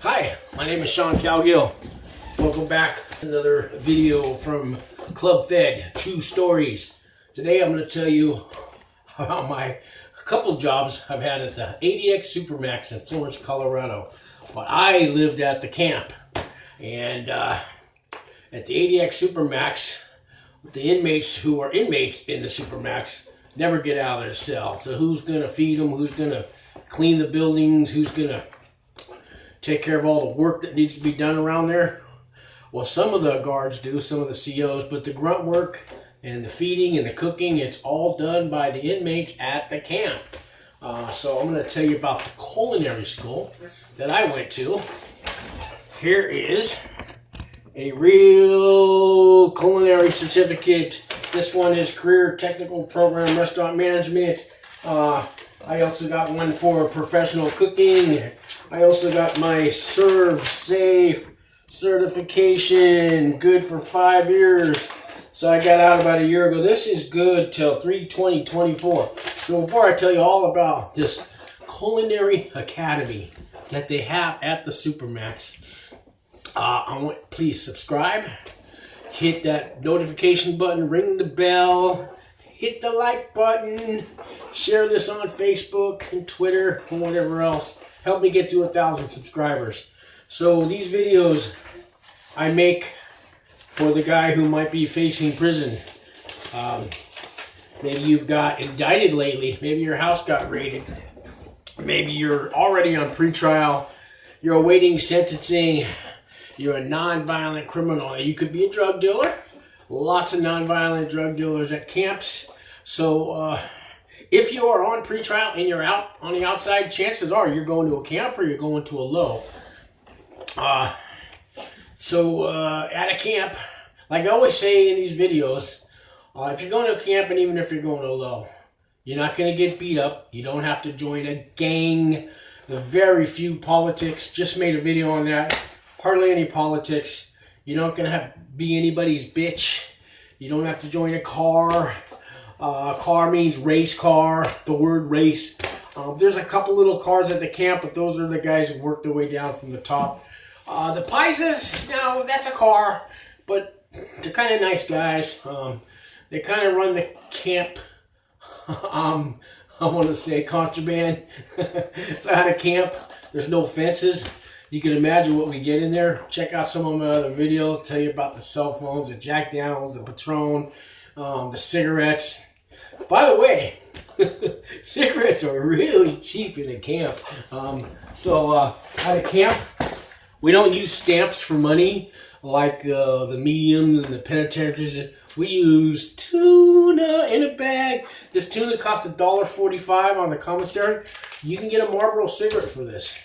Hi, my name is Sean Cowgill. Welcome back to another video from Club Fed, True Stories. Today I'm going to tell you about a couple jobs I've had at the Adx Supermax in Florence, Colorado. But I lived at the camp, and at the Adx Supermax, the inmates who are inmates in the Supermax never get out of their cell. So who's going to feed them? Who's going to clean the buildings? Who's going to take care of all the work that needs to be done around there? Well, some of the guards do, some of the COs, but the grunt work and the feeding and the cooking, it's all done by the inmates at the camp. So I'm going to tell you about the culinary school that I went to. Here is a real culinary certificate. This one is Career Technical Program Restaurant Management. I also got one for professional cooking. I also got my Serve Safe certification, good for 5 years. So I got out about a year ago. This is good till 3/20/24. So before I tell you all about this culinary academy that they have at the Supermax, please subscribe, hit that notification button, ring the bell, hit the like button, share this on Facebook and Twitter and whatever else. Help me get to 1,000 subscribers. So these videos I make for the guy who might be facing prison. Maybe you've got indicted lately. Maybe your house got raided. Maybe you're already on pretrial. You're awaiting sentencing. You're a non-violent criminal. You could be a drug dealer. Lots of non-violent drug dealers at camps. So if you are on pretrial and you're out on the outside, chances are you're going to a camp or you're going to a low. At a camp, like I always say in these videos, if you're going to a camp and even if you're going to a low, you're not going to get beat up. You don't have to join a gang. The very few politics. Just made a video on that. Hardly any politics. You're not going to be anybody's bitch. You don't have to join a car. Car means race car. The word race. There's a couple little cars at the camp, but those are the guys who work their way down from the top. The Pisces, now that's a car, but they're kind of nice guys. They kind of run the camp. I want to say contraband. It's at a camp. There's no fences. You can imagine what we get in there. Check out some of my other videos. Tell you about the cell phones, the Jack Daniels, the Patron, the cigarettes. By the way, cigarettes are really cheap in a camp. At a camp, we don't use stamps for money like the mediums and the penitentiaries. We use tuna in a bag. This tuna costs $1.45 on the commissary. You can get a Marlboro cigarette for this.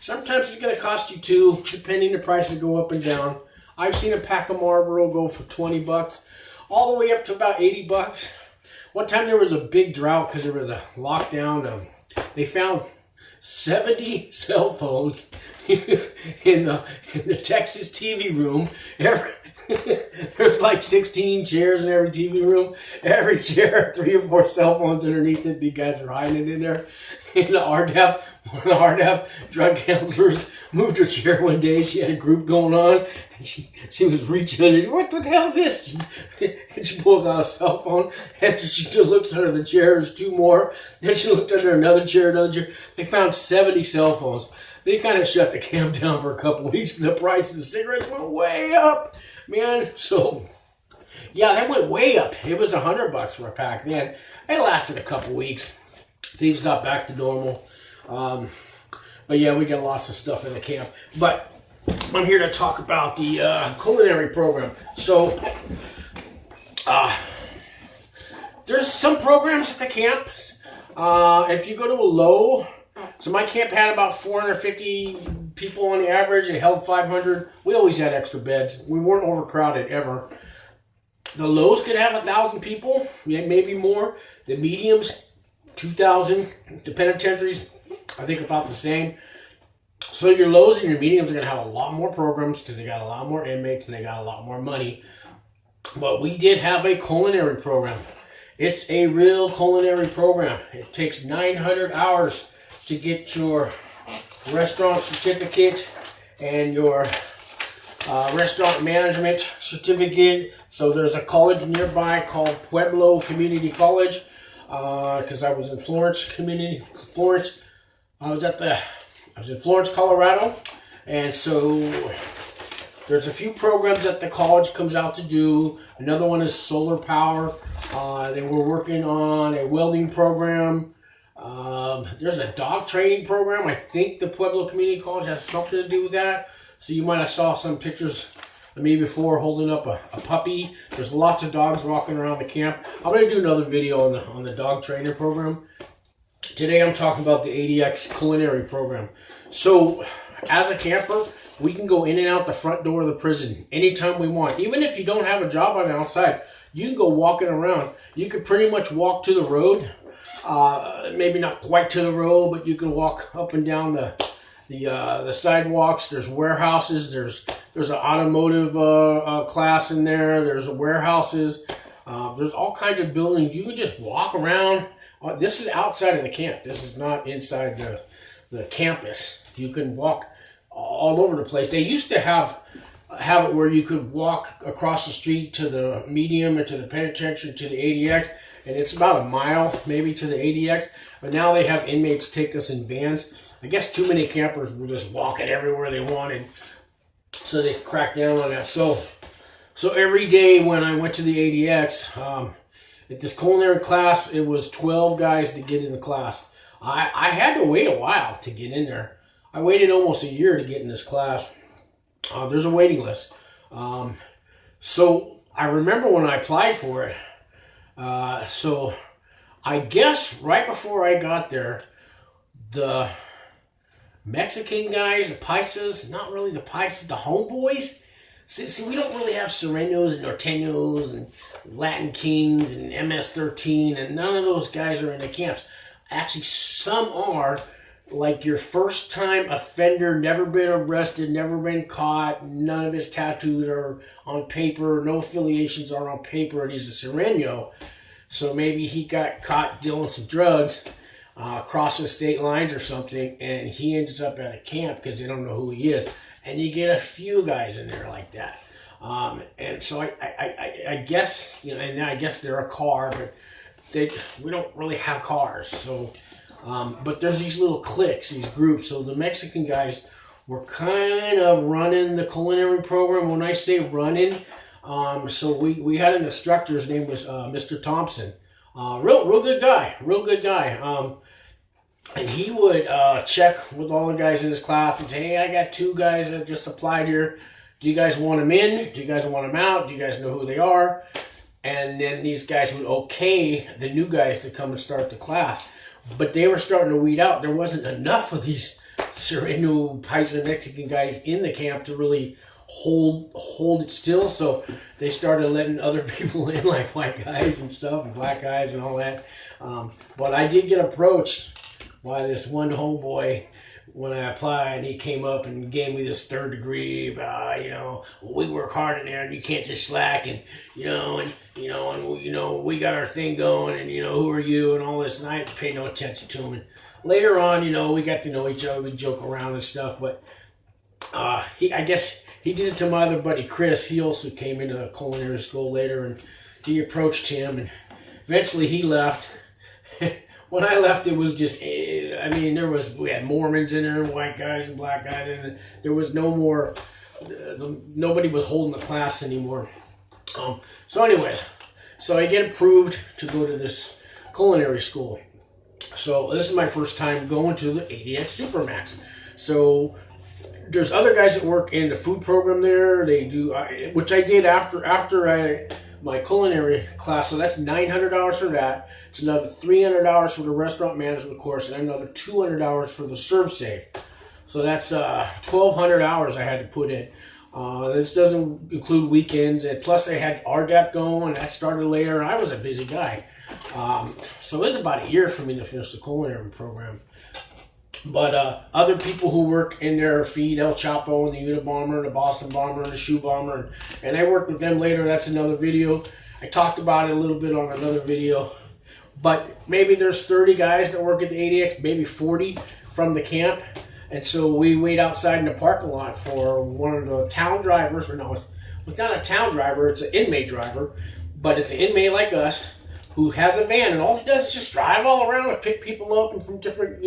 Sometimes it's going to cost you $2, depending. The prices go up and down. I've seen a pack of Marlboro go for $20, all the way up to about $80. One time there was a big drought because there was a lockdown. They found 70 cell phones in the Texas TV room. There's like 16 chairs in every TV room. Every chair, 3 or 4 cell phones underneath it. The guys are hiding it in there. And the RDAP, one of the RDAP drug counselors moved her chair one day. She had a group going on. And she was reaching under. What the hell is this? And she pulls out a cell phone. After she looks under the chair, there's 2 more. Then she looked under another chair, They found 70 cell phones. They kind of shut the camp down for a couple of weeks. The prices of cigarettes went way up, man. So, yeah, that went way up. It was $100 for a pack then. It lasted a couple weeks. Things got back to normal. But yeah, we got lots of stuff in the camp. But I'm here to talk about the culinary program. So, there's some programs at the camps. If you go to a low, so my camp had about 450 people on the average and held 500. We always had extra beds. We weren't overcrowded ever. The lows could have 1,000 people, maybe more. The mediums, 2,000. The penitentiaries, I think about the same. So your lows and your mediums are going to have a lot more programs because they got a lot more inmates and they got a lot more money. But we did have a culinary program. It's a real culinary program. It takes 900 hours to get your restaurant certificate and your restaurant management certificate. So there's a college nearby called Pueblo Community College, because I was in Florence, I was in Florence, Colorado, and so there's a few programs that the college comes out to do. Another one is solar power. They were working on a welding program. There's a dog training program. I think the Pueblo Community College has something to do with that. So you might have saw some pictures of me before holding up a puppy. There's lots of dogs walking around the camp. I'm going to do another video on the dog training program. Today I'm talking about the Adx Culinary program. So as a camper, we can go in and out the front door of the prison anytime we want. Even if you don't have a job on the outside, you can go walking around. You can pretty much walk to the road. Maybe not quite to the road, but you can walk up and down the sidewalks. There's warehouses. There's an automotive class in there. There's warehouses. There's all kinds of buildings. You can just walk around. This is outside of the camp. This is not inside the campus. You can walk all over the place. They used to have it where you could walk across the street to the medium and to the penitentiary to the ADX, and it's about a mile maybe to the ADX. But now they have inmates take us in vans. I guess too many campers were just walking everywhere they wanted, so they cracked down on that. So every day when I went to the ADX, at this culinary class, it was 12 guys to get in the class. I had to wait a while to get in there. I waited almost a year to get in this class. There's a waiting list. So I remember when I applied for it. So I guess right before I got there, the Mexican guys, the paisas, not really the paisas, the homeboys. See, we don't really have Serenos and Norteños and Latin Kings and MS-13, and none of those guys are in the camps. Actually, some are. Like your first time offender, never been arrested, never been caught, none of his tattoos are on paper, no affiliations are on paper, and he's a Sereno. So maybe he got caught dealing some drugs, crossing state lines or something, and he ends up at a camp because they don't know who he is. And you get a few guys in there like that. And so I guess, and I guess they're a car, but we don't really have cars, so... but there's these little cliques, these groups. So the Mexican guys were kind of running the culinary program. When I say running, so we had an instructor. His name was Mr. Thompson. Real good guy. And he would check with all the guys in his class and say, hey, I got 2 guys that just applied here. Do you guys want them in? Do you guys want them out? Do you guys know who they are? And then these guys would okay the new guys to come and start the class. But they were starting to weed out. There wasn't enough of these Sereno, Paisa, Mexican guys in the camp to really hold it still. So they started letting other people in, like white guys and stuff, and black guys and all that. But I did get approached by this one homeboy when I applied, and he came up and gave me this 3rd degree. We work hard in there, and you can't just slack, and we got our thing going, and who are you, and all this. And I paid no attention to him. And later on, we got to know each other, we joke around and stuff. But I guess he did it to my other buddy Chris. He also came into culinary school later, and he approached him, and eventually he left. When I left, it was just, we had Mormons in there, white guys and black guys, and there was no more, nobody was holding the class anymore. So anyways, I get approved to go to this culinary school. So this is my first time going to the Adx Supermax. So there's other guys that work in the food program there. They do, which I did after my culinary class, so that's $900 for that. It's another $300 for the restaurant management course, and another $200 for the serve safe. So that's 1,200 hours I had to put in. This doesn't include weekends, and plus I had RDAP going, and that started later. I was a busy guy. So it was about a year for me to finish the culinary program. But other people who work in there feed El Chapo and the Unabomber, the Boston Bomber, and the Shoe Bomber, and I worked with them later. That's another video. I talked about it a little bit on another video. But maybe there's 30 guys that work at the ADX, maybe 40 from the camp. And so we wait outside in the parking lot for one of the town drivers, or no, it's not a town driver, it's an inmate driver, but it's an inmate like us who has a van, and all he does is just drive all around and pick people up and from different,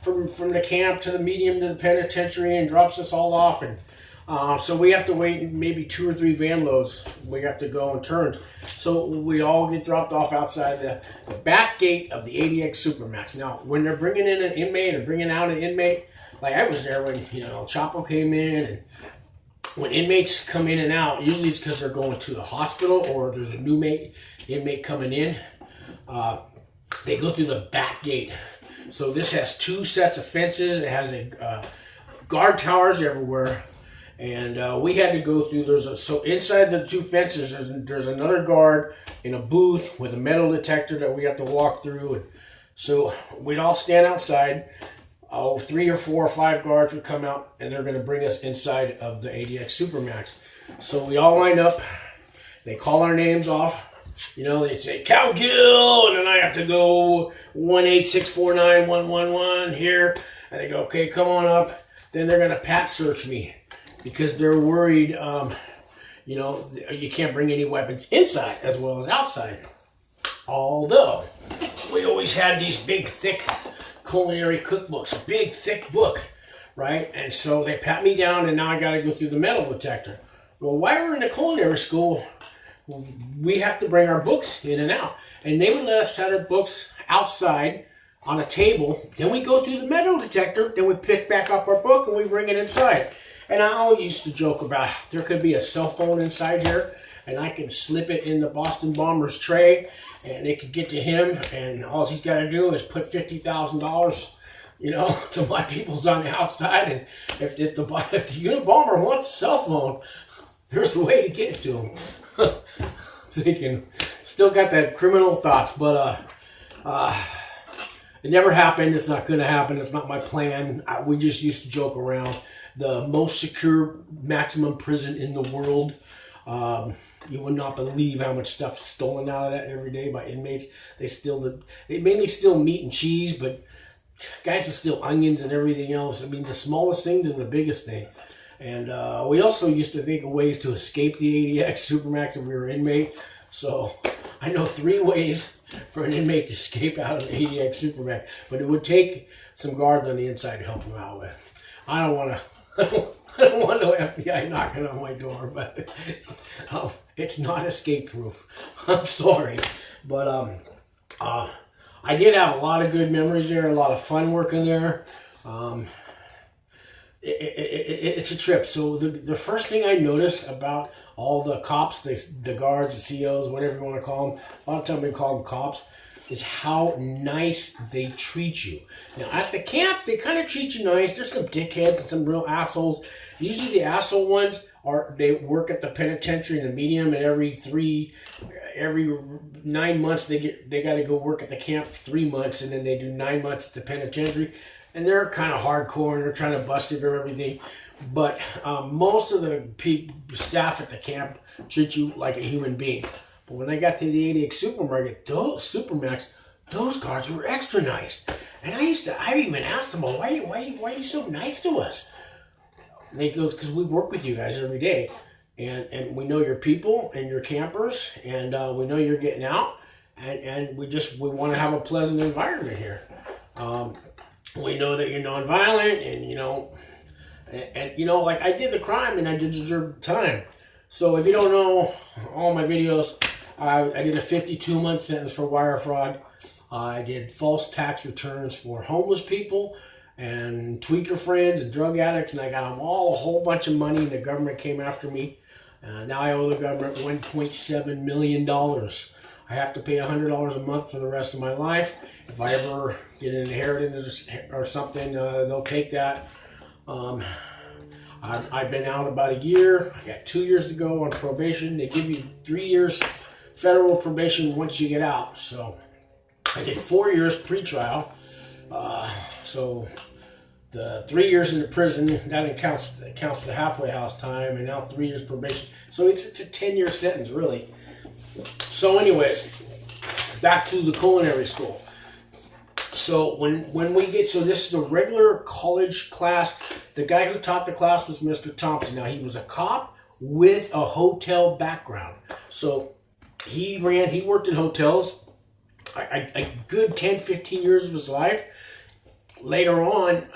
from the camp to the medium to the penitentiary, and drops us all off. And so we have to wait maybe 2 or 3 van loads. We have to go in turns. So we all get dropped off outside the back gate of the Adx Supermax. Now, when they're bringing in an inmate and bringing out an inmate, like I was there when, Chapo came in, and when inmates come in and out, usually it's because they're going to the hospital or there's a new inmate coming in. They go through the back gate. So this has 2 sets of fences. It has a guard towers everywhere. And we had to go through, so inside the 2 fences, there's another guard in a booth with a metal detector that we have to walk through. And so we'd all stand outside. 3 or 4 or 5 guards would come out, and they're going to bring us inside of the Adx Supermax. So we all line up. They call our names off. They'd say, Cowgill, and then I have to go 1864911 here. And they go, okay, come on up. Then they're going to pat search me because they're worried, you can't bring any weapons inside as well as outside. Although, we always had these big, thick culinary cookbooks, big, thick book, right? And so they pat me down, and now I got to go through the metal detector. Well, while we're in the culinary school, we have to bring our books in and out. And they would let us set our books outside on a table. Then we go through the metal detector. Then we pick back up our book and we bring it inside. And I always used to joke about there could be a cell phone inside here, and I can slip it in the Boston Bombers tray, and it can get to him. And all he's got to do is put $50,000, to my people's on the outside. And if the Unabomber wants a cell phone, there's a way to get it to him. Thinking, still got that criminal thoughts, but it never happened. It's not going to happen. It's not my plan. We just used to joke around. The most secure maximum prison in the world. You would not believe how much stuff is stolen out of that every day by inmates. They mainly steal meat and cheese, but guys will steal onions and everything else. I mean, the smallest things is the biggest thing. And we also used to think of ways to escape the Adx Supermax if we were inmate. So I know 3 ways for an inmate to escape out of the Adx Supermax. But it would take some guards on the inside to help them out with. I don't want no FBI knocking on my door, but it's not escape proof. I'm sorry. But I did have a lot of good memories there, a lot of fun working there. It's a trip. So the first thing I noticed about all the cops, the guards, the COs, whatever you want to call them, a lot of times we call them cops, is how nice they treat you. Now at the camp, they kind of treat you nice. There's some dickheads and some real assholes. Usually the asshole ones they work at the penitentiary in the medium, and every 9 months they got to go work at the camp for 3 months, and then they do 9 months at the penitentiary. And they're kind of hardcore, and they're trying to bust you for everything. But most of the staff at the camp treat you like a human being. But when I got to the Adx Supermax, those guards were extra nice. And I even asked them, well, why are you so nice to us? And they goes, because we work with you guys every day. And we know your people and your campers, and we know you're getting out. And we want to have a pleasant environment here. We know that you're nonviolent, and like I did the crime and I did deserve time. So if you don't know all my videos, I did a 52-month sentence for wire fraud. I did false tax returns for homeless people and tweaker friends and drug addicts, and I got them all a whole bunch of money, and the government came after me. Now I owe the government $1.7 million. I have to pay $100 a month for the rest of my life. If I ever get an inheritance or something, they'll take that. I've been out about a year. I got 2 years to go on probation. They give you 3 years federal probation once you get out. So I did 4 years pre-trial. So the 3 years in the prison, that counts the halfway house time, and now 3 years probation. So it's a 10-year sentence, really. So anyways, back to the culinary school. So when we get, so this is a regular college class. The guy who taught the class was Mr. Thompson. Now, he was a cop with a hotel background. So he worked in hotels a good 10, 15 years of his life. Later on,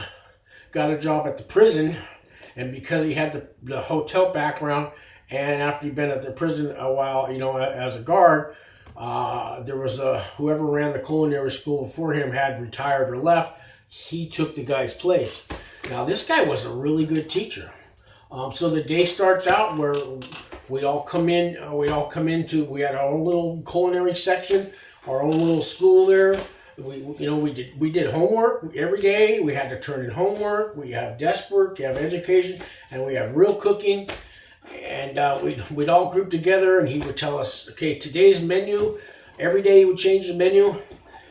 got a job at the prison, and because he had the hotel background, and after he'd been at the prison a while, as a guard, there was whoever ran the culinary school before him had retired or left. He took the guy's place. Now, this guy was a really good teacher. So the day starts out where we all come in. We had our own little culinary section, our own little school there. We did homework every day. We had to turn in homework. We have desk work. We have education, and we have real cooking. And we'd all group together, and he would tell us, okay, today's menu. Every day he would change the menu,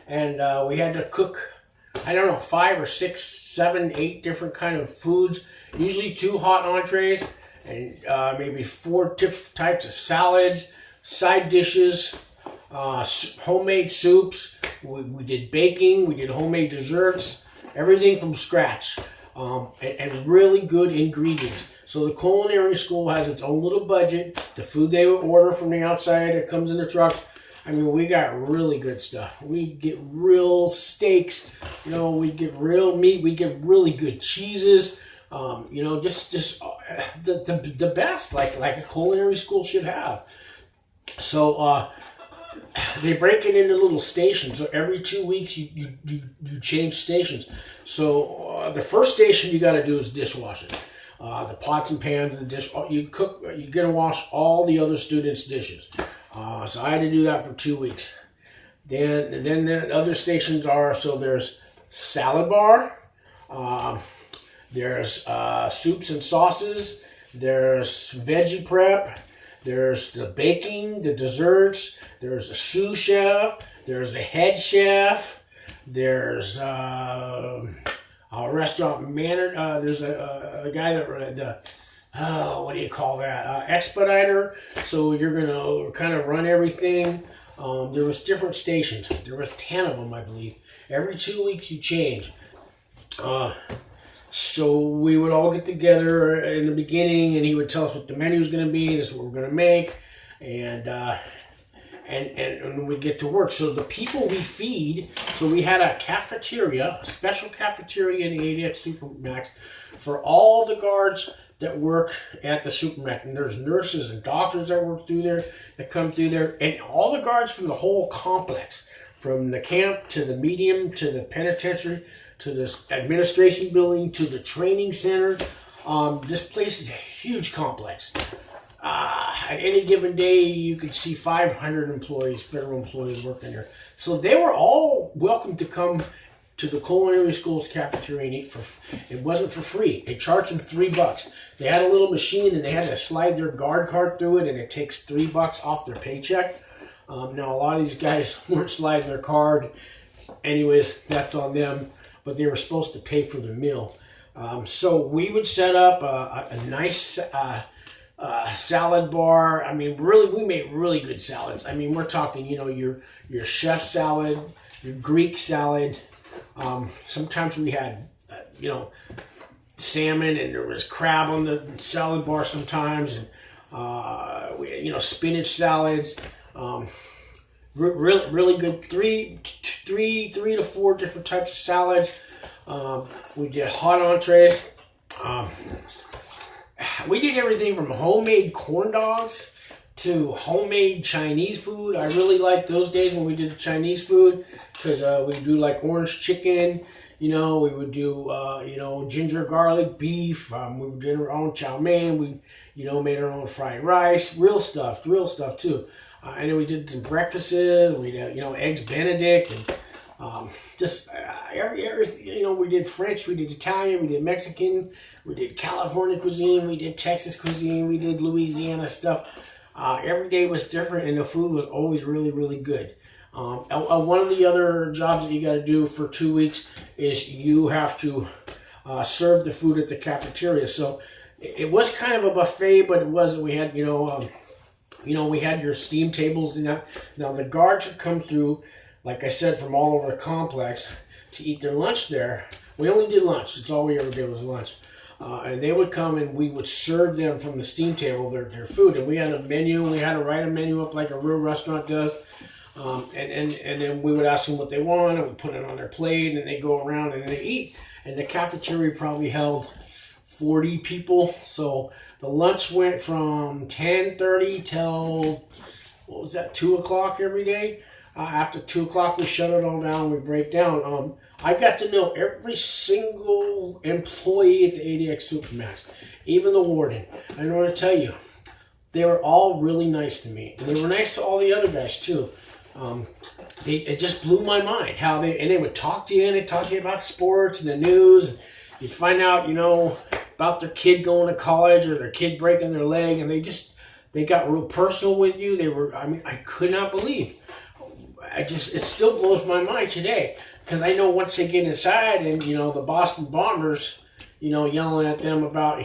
and we had to cook, 5 or 6, 7, 8 different kind of foods. Usually 2 hot entrees, and maybe 4 types of salads, side dishes, homemade soups. We did baking. We did homemade desserts. Everything from scratch, and really good ingredients. So the culinary school has its own little budget. The food they order from the outside, it comes in the trucks. We got really good stuff. We get real steaks. We get real meat. We get really good cheeses. Just the best, like a culinary school should have. So they break it into little stations. So every 2 weeks you change stations. So the first station you got to do is dishwashing. The pots and pans and the dish. You cook. You're gonna wash all the other students' dishes. So I had to do that for 2 weeks. Then the other stations are, so there's salad bar. There's soups and sauces. There's veggie prep. There's the baking, the desserts. There's a sous chef. There's a head chef. There's a restaurant manager. There's a guy that what do you call that? Expediter. So you're gonna kind of run everything. There was different stations. There was 10 of them, I believe. Every 2 weeks you change. So we would all get together in the beginning, and he would tell us what the menu was going to be. This is what we're going to make, and we get to work. So the people we feed. So we had a cafeteria, a special cafeteria in the Adx Supermax for all the guards that work at the Supermax. And there's nurses and doctors that work through there, that come through there, and all the guards from the whole complex, from the camp to the medium to the penitentiary to the administration building to the training center. This place is a huge complex. At any given day, you could see 500 employees, federal employees working there. So they were all welcome to come to the culinary school's cafeteria and eat. It wasn't for free. They charged them $3. They had a little machine, and they had to slide their guard card through it, and it takes $3 off their paycheck. Now, a lot of these guys weren't sliding their card. Anyways, that's on them. But they were supposed to pay for their meal. So we would set up a nice salad bar. Really, we made really good salads. We're talking, your chef salad, your Greek salad. Sometimes we had, salmon, and there was crab on the salad bar sometimes, and spinach salads. Really good. Three to 4 different types of salads. We did hot entrees. We did everything from homemade corn dogs to homemade Chinese food. I really liked those days when we did the Chinese food, because we do like orange chicken. We would do ginger garlic beef. We would do our own chow mein. We made our own fried rice. Real stuff too. And then we did some breakfasts. We did eggs Benedict, and everything. We did French, we did Italian, we did Mexican, we did California cuisine, we did Texas cuisine, we did Louisiana stuff. Every day was different, and the food was always really, really good. One of the other jobs that you got to do for 2 weeks is you have to serve the food at the cafeteria. So it was kind of a buffet, but it wasn't. We had we had your steam tables and that. Now the guards would come through, like I said, from all over the complex. to eat their lunch there. We only did lunch. That's all we ever did was lunch. And they would come and we would serve them from the steam table their food. And we had a menu. We had to write a menu up like a real restaurant does. And then we would ask them what they want, and we put it on their plate, and they go around and they eat. And the cafeteria probably held 40 people. So the lunch went from 10:30 till, 2 o'clock every day. After 2 o'clock, we shut it all down. We break down. I got to know every single employee at the Adx Supermax, even the warden. I know to tell you, they were all really nice to me, and they were nice to all the other guys too. It just blew my mind how they would talk to you, and they talk to you about sports and the news, and you'd find out, about their kid going to college or their kid breaking their leg, and they got real personal with you. I could not believe. It still blows my mind today, because I know once they get inside and, the Boston Bombers, yelling at them about,